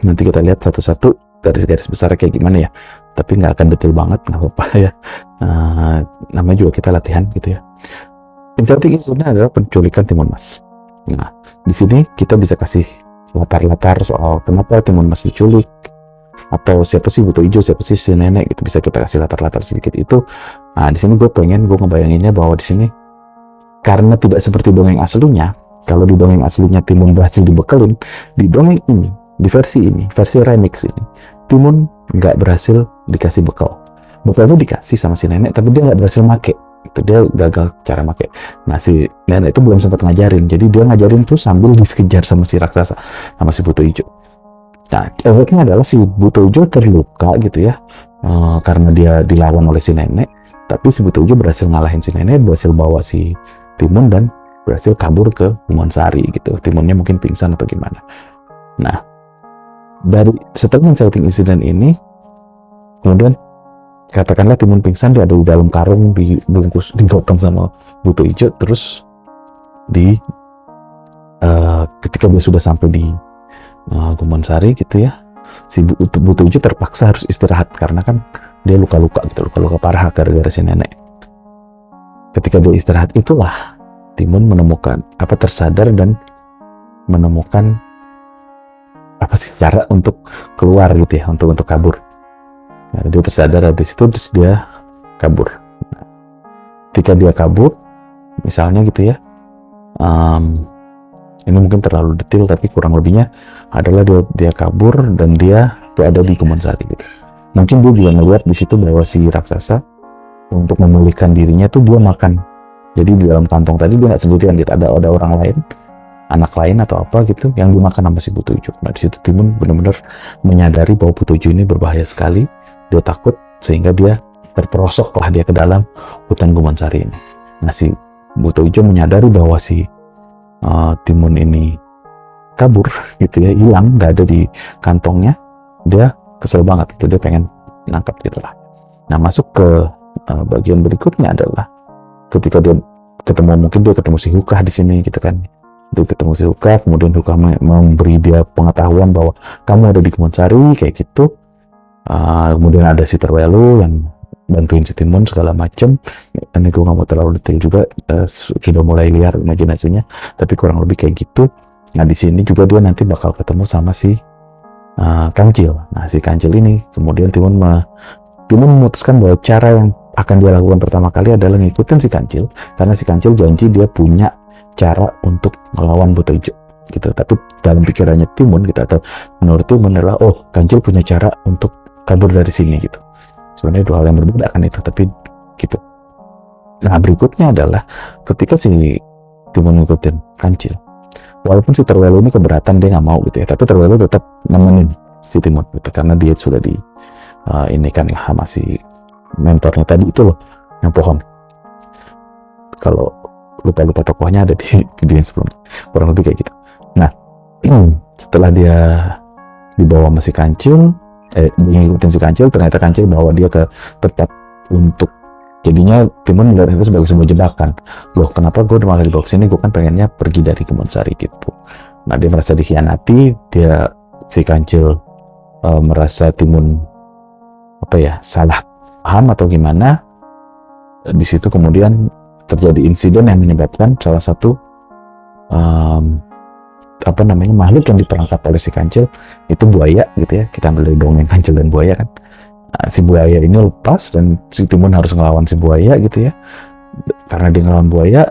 Nanti kita lihat satu-satu garis-garis besar kayak gimana ya, tapi nggak akan detail banget, nggak apa-apa ya. Namanya juga kita latihan gitu ya. Inciting incident adalah penculikan Timun Mas. Nah, di sini kita bisa kasih latar-latar soal kenapa Timun Mas diculik, atau siapa sih Buto Ijo, siapa sih si nenek, gitu bisa kita kasih latar-latar sedikit itu. Nah, di sini gue ngebayanginnya bahwa di sini karena tidak seperti dongeng aslinya. Kalau di dongeng aslinya Timun berhasil dibekelin, di dongeng ini, di versi ini, versi remix ini, Timun nggak berhasil dikasih bekal. Bekal itu dikasih sama si nenek, tapi dia nggak berhasil make. Itu dia gagal cara make. Nah, si nenek itu belum sempat ngajarin, jadi dia ngajarin tuh sambil dikejar sama si raksasa, sama si Buto Ijo. Nah, efeknya adalah si Buto Ijo terluka gitu ya, karena dia dilawan oleh si nenek. Tapi si Buto Ijo berhasil ngalahin si nenek, berhasil bawa si Timun dan berhasil kabur ke Gumansari gitu. Timunnya mungkin pingsan atau gimana. Nah, dari setelah inciting incident ini, kemudian katakanlah Timun pingsan, dia ada di dalam karung, dibungkus, digotong sama Buto Ijo, terus ketika dia sudah sampai di Gumansari gitu ya, si Buto Ijo terpaksa harus istirahat karena kan dia luka-luka gitu, luka-luka parah gara-gara si nenek. Ketika dia istirahat itulah Timun tersadar dan menemukan cara untuk keluar gitu ya, untuk kabur. Nah, dia tersadar habis itu, terus dia kabur. Ketika dia kabur, misalnya gitu ya, ini mungkin terlalu detail, tapi kurang lebihnya adalah dia kabur dan dia berada di Gumansari gitu. Mungkin dia juga ngeliat di situ bahwa si raksasa untuk memulihkan dirinya tuh dia makan. Jadi di dalam kantong tadi dia nggak sendirian, dia ada orang lain, anak lain atau apa gitu yang dimakan sama si Buto Ijo. Nah, di situ Timun benar-benar menyadari bahwa Buto Ijo ini berbahaya sekali. Dia takut sehingga dia terperosok lah dia ke dalam hutan Gumansari ini. Nah, si Buto Ijo menyadari bahwa si Timun ini kabur gitu ya, hilang, nggak ada di kantongnya. Dia kesel banget gitu, dia pengen nangkap gitulah. Nah, masuk ke bagian berikutnya adalah ketika dia ketemu si Hukah di sini gitu kan. Dia ketemu si Hukah, kemudian Hukah memberi dia pengetahuan bahwa kamu ada di Gumansari kayak gitu. Kemudian ada si Terwelu yang bantuin si Timun segala macem. Ini gue nggak mau terlalu detail juga, sudah mulai liar imajinasinya, tapi kurang lebih kayak gitu. Nah, di sini juga dia nanti bakal ketemu sama si Kancil. Nah, si Kancil ini kemudian Timun memutuskan bahwa cara yang akan dia lakukan pertama kali adalah ngikutin si Kancil, karena si Kancil janji dia punya cara untuk melawan Buto Ijo gitu. Tapi dalam pikirannya Timun gitu, atau menurut Timun adalah, oh, Kancil punya cara untuk kabur dari sini gitu. Sebenarnya dua hal yang berbeda kan itu, tapi gitu. Nah, berikutnya adalah ketika si Timun ngikutin Kancil, walaupun si Terwelu ini keberatan, dia nggak mau gitu ya, tapi Terwelu tetap nemenin si Timun gitu, karena dia sudah di ini kan ya sama si mentornya tadi itu loh, yang pohon. Kalau lupa tokohnya ada di video yang sebelumnya, kurang lebih kayak gitu. Nah, setelah dia dibawa sama si Kancil, ngikutin si Kancil, ternyata Kancil bawa dia ke tempat untuk, jadinya Timun melihat itu sebagai sebuah jebakan. Loh, kenapa gue malah dibawa ke sini? Gue kan pengennya pergi dari Gumansari gitu. Nah, dia merasa dikhianati, si Kancil merasa Timun salah paham atau gimana. Di situ kemudian terjadi insiden yang menyebabkan salah satu makhluk yang diperangkap oleh si Kancil itu buaya gitu ya. Kita ambil dari dongeng Kancil dan buaya kan. Nah, si buaya ini lepas dan si Timun harus ngelawan si buaya gitu ya. Karena dia ngelawan buaya,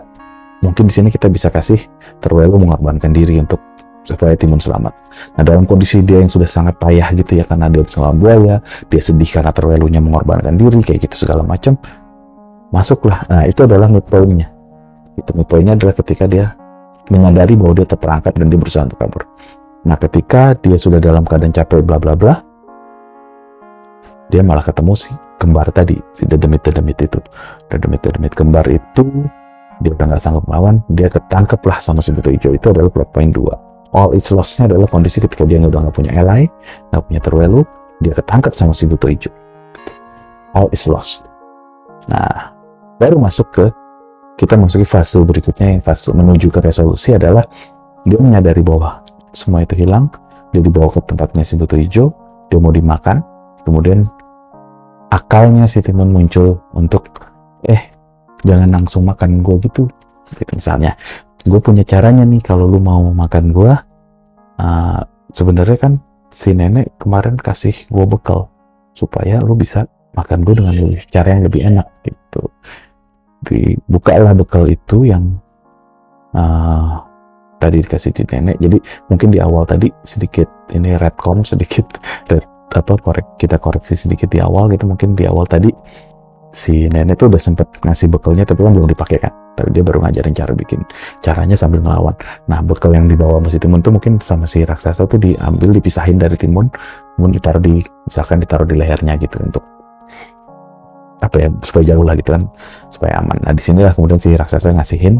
mungkin di sini kita bisa kasih Terwelu mengorbankan diri untuk supaya Timun selamat. Nah, dalam kondisi dia yang sudah sangat payah gitu ya, karena dia harus ngelawan buaya, dia sedih karena Terwelunya mengorbankan diri kayak gitu segala macam, masuklah. Nah, itu adalah midpointnya. Midpointnya adalah ketika dia menyadari bahwa dia terperangkap dan dia berusaha untuk kabur. Nah, ketika dia sudah dalam keadaan capek bla bla bla, dia malah ketemu si kembar tadi, si Dedemit itu. Dedemit kembar itu, dia udah nggak sanggup melawan, dia ketangkep lah sama si Buto Ijo. Itu adalah plot point 2. All is lost-nya adalah kondisi ketika dia udah nggak punya ally, nggak punya Terwelu, dia ketangkep sama si Buto Ijo. All is lost. Nah, baru kita masuki fase berikutnya, yang fase menuju ke resolusi adalah dia menyadari bahwa semua itu hilang, dia dibawa ke tempatnya si buto hijau, dia mau dimakan, kemudian akalnya si timun muncul untuk jangan langsung makan gue gitu misalnya, gue punya caranya nih, kalau lu mau makan gue, sebenarnya kan si nenek kemarin kasih gue bekal supaya lu bisa makan gue dengan cara yang lebih enak gitu. Dibukalah bekal itu yang tadi dikasih di nenek. Jadi mungkin di awal tadi sedikit ini retcon, sedikit kita koreksi sedikit di awal gitu. Mungkin di awal tadi si nenek tuh udah sempet ngasih bekalnya tapi kan belum dipakai kan, tapi dia baru ngajarin caranya sambil ngelawan. Nah, bekal yang dibawa sama si timun tuh mungkin sama si raksasa tuh diambil, dipisahin dari timun, kemudian misalkan ditaruh di lehernya gitu untuk supaya jauh lah gitu kan, supaya aman. Nah, disinilah kemudian si raksasa ngasihin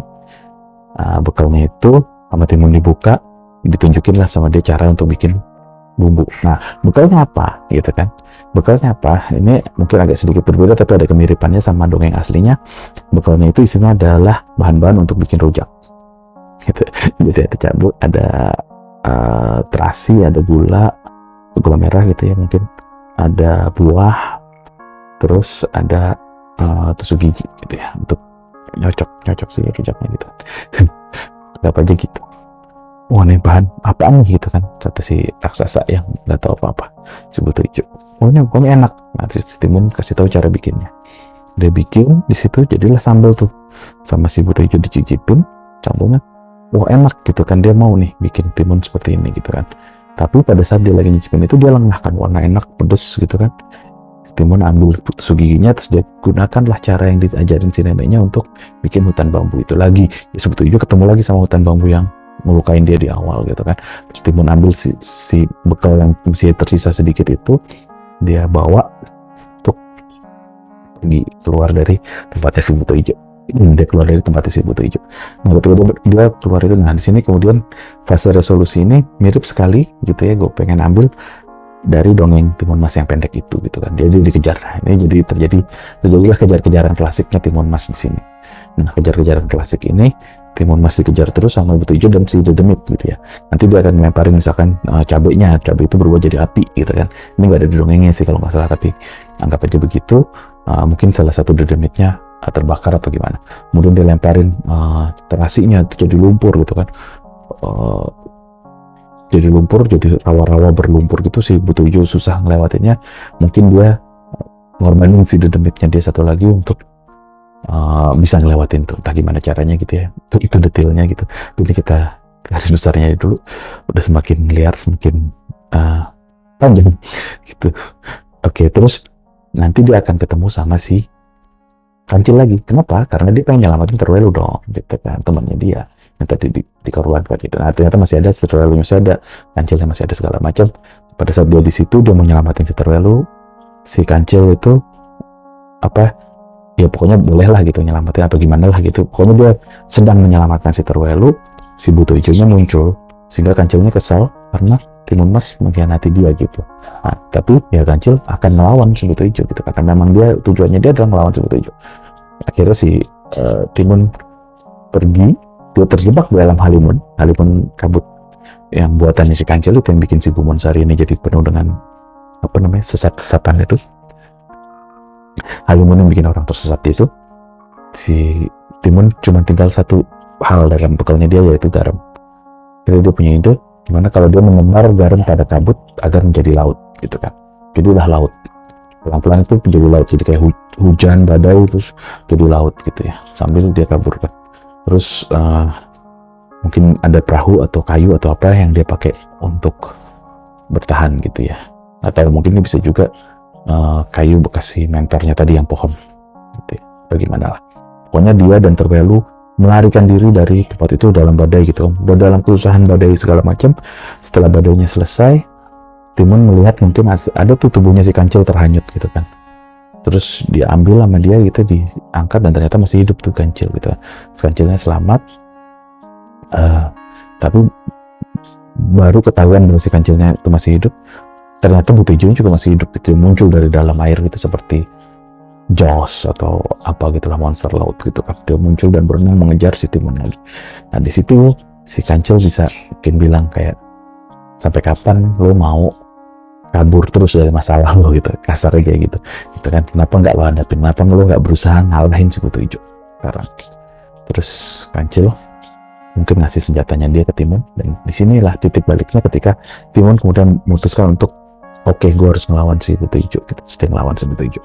bekalnya itu sama timun, dibuka, ditunjukin lah sama dia cara untuk bikin bumbu. Nah, bekalnya apa gitu kan? Bekalnya apa? Ini mungkin agak sedikit berbeda tapi ada kemiripannya sama dongeng aslinya. Bekalnya itu isinya adalah bahan-bahan untuk bikin rujak. Gitu. Jadi ada cabai, ada terasi, ada gula merah gitu ya, mungkin ada buah, terus ada tusuk gigi gitu ya untuk nyocok si rujaknya gitu. Apa aja gitu. Wah, ini bahan apaan gitu kan, kata si raksasa yang nggak tahu apa-apa, si buto hijau. Oh, ini pokoknya enak. Nah, si timun kasih tahu cara bikinnya. Dia bikin di situ, jadilah sambal tuh. Sama si buto hijau dicicipin sambalnya. Wah, enak gitu kan, dia mau nih bikin timun seperti ini gitu kan. Tapi pada saat dia lagi nyicipin itu, dia lengah kan, warna enak, pedes gitu kan. Si timun ambil tusuk giginya, terus dia gunakanlah cara yang diajarin si neneknya untuk bikin hutan bambu itu lagi. Ya, si buto hijau ketemu lagi sama hutan bambu yang ngelukain dia di awal gitu kan. Terus timun ambil si bekal yang masih tersisa sedikit itu, dia bawa untuk pergi keluar dari tempatnya si buto hijau. Dia keluar dari tempatnya si buto hijau. Nah, ketika dia keluar itu, nah di sini kemudian fase resolusi ini mirip sekali gitu ya, gue pengen ambil dari dongeng Timun Mas yang pendek itu gitu kan. Dia dikejar. Ini jadi terjadilah kejar-kejaran klasiknya Timun Mas di sini. Nah, kejar-kejaran klasik ini Timun Mas dikejar terus sama buto hijau dan si Dedemit gitu ya. Nanti dia akan melemparin misalkan cabai itu berubah jadi api gitu kan. Ini nggak ada di dongengnya sih kalau nggak salah, tapi anggap aja begitu. Mungkin salah satu Dedemitnya terbakar atau gimana. Kemudian dia lemparin terasinya itu jadi lumpur gitu kan. Jadi lumpur, jadi rawa-rawa berlumpur gitu. Si buto hijau susah ngelewatinnya. Mungkin dia ngorbanin si Dedemitnya dia satu lagi untuk bisa ngelewatin tuh, entah gimana caranya gitu ya. Itu detailnya gitu. Jadi kita garis besarnya dulu, udah semakin liar, semakin panjang gitu. Oke, terus nanti dia akan ketemu sama si Kancil lagi. Kenapa? Karena dia pengen nyelamatin Terwelu dong, gitu kan, temannya dia yang tadi dikorbankan gitu. Nah, ternyata masih ada, Terwelu masih ada, Kancilnya masih ada segala macam. Pada saat dia di situ, dia mau nyelamatin si Terwelu, si Kancil itu ya pokoknya boleh lah gitu nyelamatin atau gimana lah gitu. Pokoknya dia sedang menyelamatkan si Terwelu, si buto hijaunya muncul sehingga Kancilnya kesal karena Timun Mas mengkhianati dia gitu. Nah, tapi ya Kancil akan melawan si buto hijau gitu karena memang dia tujuannya dia adalah melawan si buto hijau. Akhirnya si Timun pergi, dia terjebak di dalam halimun kabut yang buatannya si Kancil itu, yang bikin si Gumon Sari ini jadi penuh dengan sesat-sesatan itu. Halimun yang bikin orang tersesat itu. Si Timun cuma tinggal satu hal dalam bekalnya dia, yaitu garam. Jadi dia punya ide gimana kalau dia menebar garam pada kabut agar menjadi laut gitu kan. Jadilah laut, pelan-pelan itu menjadi laut, jadi kayak hujan badai terus jadi laut gitu ya, sambil dia kabur kan. Terus mungkin ada perahu atau kayu atau apa yang dia pakai untuk bertahan gitu ya, atau mungkin bisa juga kayu bekas si mentornya tadi yang pohon gitu ya. Bagaimana lah, pokoknya dia dan Terwelu melarikan diri dari tempat itu dalam badai gitu, udah dalam kesusahan badai segala macam. Setelah badainya selesai, Timun melihat mungkin ada tuh tubuhnya si Kancil terhanyut gitu kan. Terus dia ambil sama dia gitu, diangkat, dan ternyata masih hidup tuh Kancil gitu. Kancilnya selamat, tapi baru ketahuan bahwa si Kancilnya itu masih hidup. Ternyata buto hijaunya juga masih hidup gitu, muncul dari dalam air gitu seperti Jaws atau apa gitulah, monster laut gitu kan. Dia muncul dan berenang mengejar si Timun lagi. Nah, di situ si Kancil bisa mungkin bilang kayak, sampai kapan lo mau kabur terus dari masalah lo gitu, kasarnya kayak gitu kan. Kenapa nggak lo hadapin, kenapa lo nggak berusaha ngalahin si Buto Ijo sekarang. Terus Kancil mungkin ngasih senjatanya dia ke Timun, dan disinilah titik baliknya ketika Timun kemudian memutuskan untuk oke, gue harus ngelawan si Buto Ijo, kita sedang ngelawan si Buto Ijo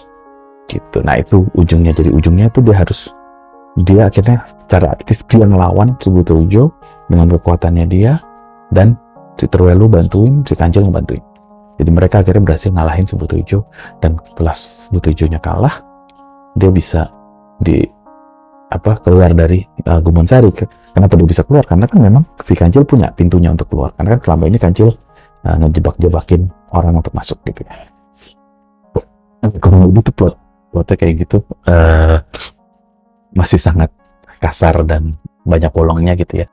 gitu. Nah itu ujungnya, jadi ujungnya tuh dia akhirnya secara aktif dia ngelawan si Buto Ijo dengan kekuatannya dia, dan si Terwelu bantuin, si Kancil ngebantuin. Jadi mereka akhirnya berhasil ngalahin si Buto Ijo, dan setelah Buto Ijonya kalah, dia bisa keluar dari Gumon Sari. Kenapa dia bisa keluar? Karena kan memang si Kancil punya pintunya untuk keluar. Karena kan selama ini Kancil ngejebak-jebakin orang untuk masuk gitu ya. Kurang lebih tuh plotnya kayak gitu. Masih sangat kasar dan banyak bolongnya gitu ya.